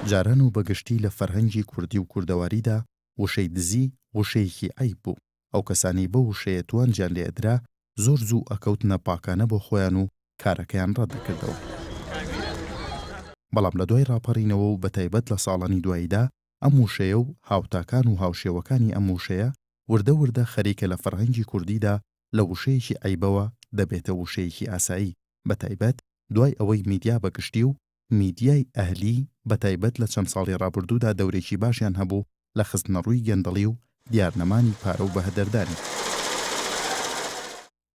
جاران و بەگشتی لە فەرهەنگی کوردی و کوردەواریدا وشەی دزی وشەیەکی عەیب بوو. ئەو کەسانی بە وشەیە توانجیان لێ ئەدرا زۆر زوو ئەکەوتنە پاکانە بۆ خۆیان و کارەکەیان ڕەتدەکردەوە. بەڵام لە دوای ڕاپەڕینەوە و بەتایبەت لە ساڵانی دواییدا ئەم وشەیە و هاوتاکان و هاوشێوەکانی ئەم وشەیە وردە وردە خەریکە لە فەرهەنگی کوردیدا لە وشەیەکی عەیبەوە دەبێتە وشەیەکی ئاسایی، بەتایبەت دوای ئەوەی میدیا بەگشتی و میدیای ئەهلی بەتایبەت لە چەند ساڵی ڕابردوودا دەورێکی باشیان هەبوو لە خستنە ڕووی گەندەڵی و دیارنەمانی پارە و بەهەدەردانی.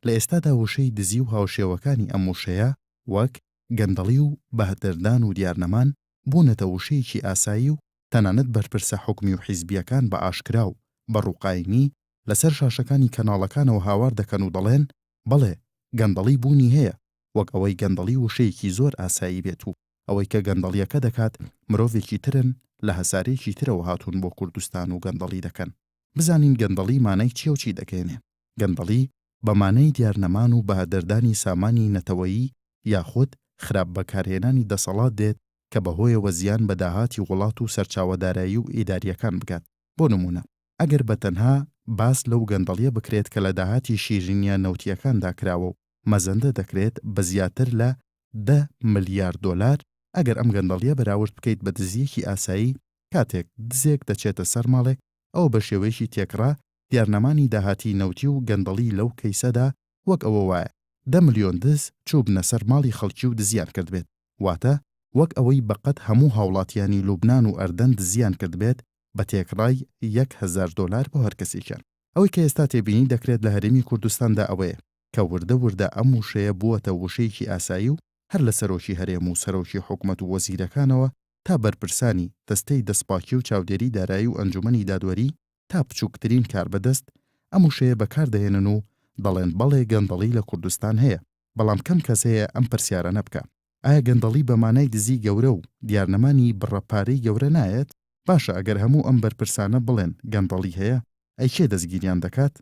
لە ئێستادا وشەی دزی و هاوشێوەکانی ئەم وشەیە وەک گەندەڵی و بەهەدەردان و دیارنەمان بوونەتە وشەیەکی ئاسایی و تەنانەت بەرپرسە حکمی و حیزبیەکان بە ئاشکرا و بە ڕووقاینی لەسەر شاشەکانی کەناڵەکانەوە هاوار دەکەن و دەڵێن بەڵێ گەندەڵی بوونی هەیە، وەک ئەوەی گەندەڵی وشەیەکی زۆر ئاسایی بێت و ئەوەی کە گەندەڵیەکە دەکات مرۆڤێکی ترن لە هەسارێکی ترەوە هاتوون بۆ کوردستان و گەندەڵی دەکەن. بزانین گەندەڵی مانای چی و چی دەکەێنێ. گەندەڵی بە مانای دیارنەمان و بەهەدەردانی سامانی نەتەوەیی یاخود خراپ بەکارهێنانی دەسەڵات دێت کە بەهۆیەوە زیان بە داهاتی وڵات و سەرچاوەدارایی و ئیداریەکان بکات. بۆ نمونە ئەگەر بەتەنها باس لەو گەندەڵیە بکرێت کە لە داهاتی شیرینیە نەوتیەکاندا کراوە و مەزەندە دەکرێت بە زیاتر لە 10 ملیارد دۆلار، ئەگەر ئەم گەندەڵیە بەراورد بکەیت بە دزیەکی ئاسایی کاتێک دزێک دەچێتە سەر ماڵێک ئەو بە شێوەیەکی تێکڕا دیارنەمانی داهاتی نەوتی و گەندەڵی لەو کەیسەدا وەک ئەوە وایە 10 ملیۆن دز چوبنە سەر ماڵی خەڵکی و دزیان کرد بێت، واتە وەک ئەوەی بەقەت هەموو هاوڵاتیانی لوبنان و ئەردەن دزیان کرد بێت بە تێکڕای 1000 دۆلار بۆ هەر کەسێکیان. ئەوەی کە ئێستا تێبینی دەکرێت لە هەرێمی کوردستاندا ئەوەیە کە وردە وردە ئەم وشەیە بووەتە وشەیەکی ئاسایی و هەر لە سەرۆکی هەرێم و سەرۆکی حکومەت و وەزیرەکانەوە تا بەرپرسانی دەستەی دەسپاکی و چاودێری دارایی و ئەنجومەنی دادوەری تا بچووکترین کار بەدەست ئەم وشەیە بەکاردەهێنن و دەڵێن بەڵێ گەندەڵی لە کوردستان هەیە. بەڵام کەم کەس هەیە ئەم پرسیارە نەبکە، ئایا گەندەڵی بە مانای دزی گەورە و دیارنەمانی بڕەپارەی گەورە نایەت؟ باشە ئەگەر هەموو ئەم بەرپرسانە بڵێن گەندەڵی هەیە، ئەی کێ دەستگیریان دەکات؟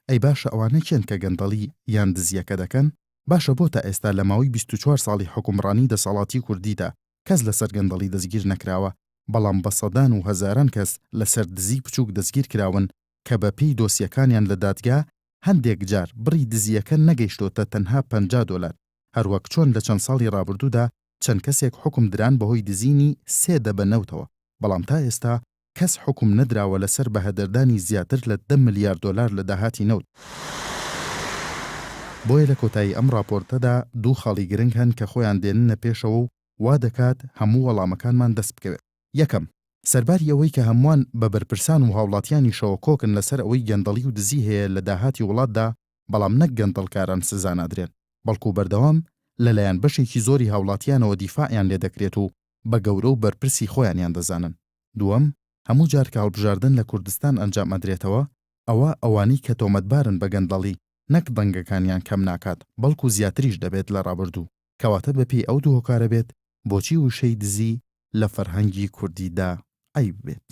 ئەی باشە ئەوانە کێن کە گەندەڵی یان دزیەکە دەکەن؟ باشە بۆ تا ئێستا لە ماوەی 24 ساڵی حکومڕانی دەسەڵاتی کوردیدا کەس لەسەر گەندەڵی دەستگیر نەکراوە، بەڵام بە سەدان و هەزاران کەس لەسەر دزی بچووک دەستگیر کراون کە بە پێی دۆسیەکانیان لە دادگا هەندێک جار بڕی دزیەکە نەگەیشتۆتە تەنها 50 دۆلار، هەروەک چۆن لە چەند ساڵی ڕابردوودا چەند کەسێک حکم دران بەهۆی دزینی 3 دەبەنەوتەوە، بەڵام تا ئێستا کەس حکم نەدراوە لەسەر بەهەدەردانی زیاتر لە 10 ملیارد دۆلار لە داهاتی نەوت. بۆیە لە کۆتایی ئەم راپۆرتەدا دوو خاڵی گرنگ هەن کە خۆیان دێننە پێشەوە و وا دەکات هەموو وەڵامەکانمان دەست بکەوێت. یەکەم، سەرباری ئەوەی کە هەمووان بە بەرپرسان و هاوڵاتیانی شەوە کۆکن لەسەر ئەوەی گەندەڵی و دزی هەیە لە داهاتی وڵاتدا، بەڵام نەک گەندەڵکاران سزا نادرێن، بەڵکو بەردەوام لەلایەن بەشێکی زۆری هاوڵاتیانەوە دیفاعیان لێ دەکرێت و بە گەورە و بەرپرسی خۆیانیان دەزانن. دووەم، هەموو جار کە هەڵبژاردن لە کوردستان ئەنجام ئەدرێتەوە، ئەوە ئەوانەی کە تۆمەتبارن بە گەندەڵی نەک دەنگەکانیان کەم ناکات، بەڵکو زیاتریش دەبێت لە ڕابردوو، کەواتە بەپێی ئەو دوو هۆکارە بێت بۆچی وشەی دزی لە فەرهەنگی کوردیدا عەیب بێت.